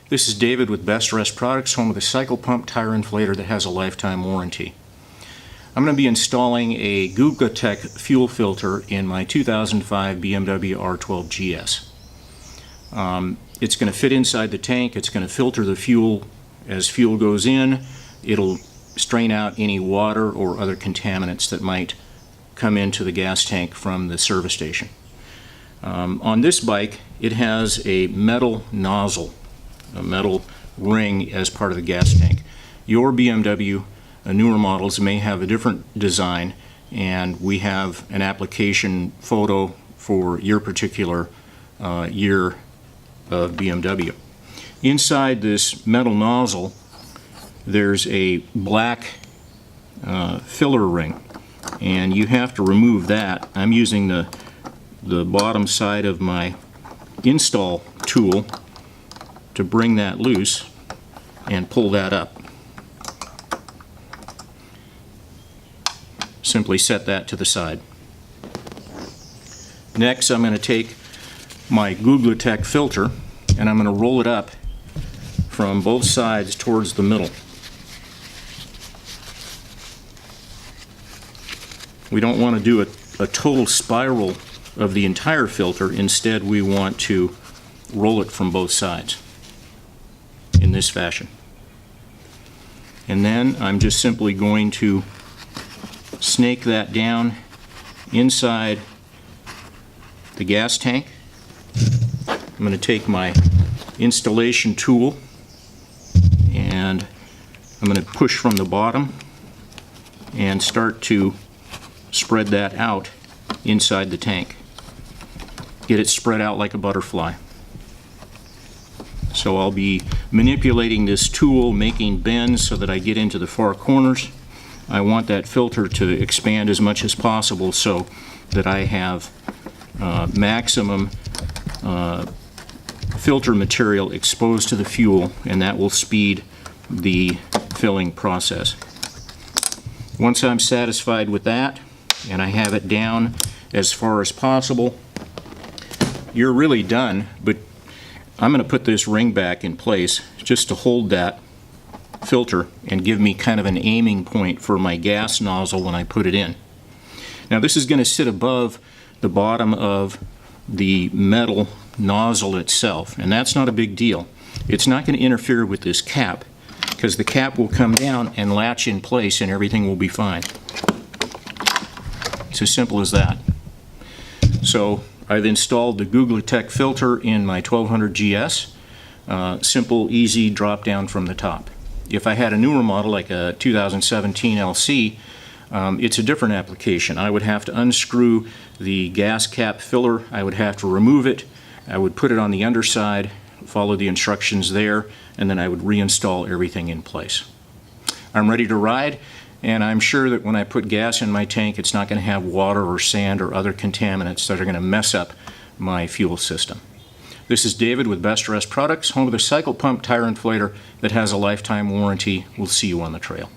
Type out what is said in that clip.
This is David with BestRest Products, home of the cycle pump tire inflator that has a lifetime warranty. I'm going to be installing a Guglatech fuel filter in my 2005 BMW R12GS. It's going to fit inside the tank. It's going to filter the fuel as fuel goes in. It'll strain out any water or other contaminants that might come into the gas tank from the service station. On this bike, it has a metal nozzle, a metal ring as part of the gas tank. Your BMW newer models may have a different design, and we have an application photo for your particular year of BMW. Inside this metal nozzle, there's a black filler ring, and you have to remove that. I'm using the bottom side of my install tool to bring that loose and pull that up. Simply set that to the side. Next, I'm going to take my Guglatech filter and I'm going to roll it up from both sides towards the middle. We don't want to do a total spiral of the entire filter. Instead, we want to roll it from both sides in this fashion. And then I'm just simply going to snake that down inside the gas tank. I'm going to take my installation tool and I'm going to push from the bottom and start to spread that out inside the tank. Get it spread out like a butterfly. So I'll be manipulating this tool, making bends so that I get into the far corners. I want that filter to expand as much as possible so that I have maximum filter material exposed to the fuel, and that will speed the filling process. Once I'm satisfied with that and I have it down as far as possible, you're really done. But I'm going to put this ring back in place just to hold that filter and give me kind of an aiming point for my gas nozzle when I put it in. Now this is going to sit above the bottom of the metal nozzle itself, and that's not a big deal. It's not going to interfere with this cap because the cap will come down and latch in place and everything will be fine. It's as simple as that. So I've installed the Guglatech filter in my 1200GS. Simple, easy drop down from the top. If I had a newer model like a 2017 LC, it's a different application. I would have to unscrew the gas cap filler. I would have to remove it. I would put it on the underside, follow the instructions there, and then I would reinstall everything in place. I'm ready to ride, and I'm sure that when I put gas in my tank, it's not going to have water or sand or other contaminants that are going to mess up my fuel system. This is David with BestRest Products, home of the cycle pump tire inflator that has a lifetime warranty. We'll see you on the trail.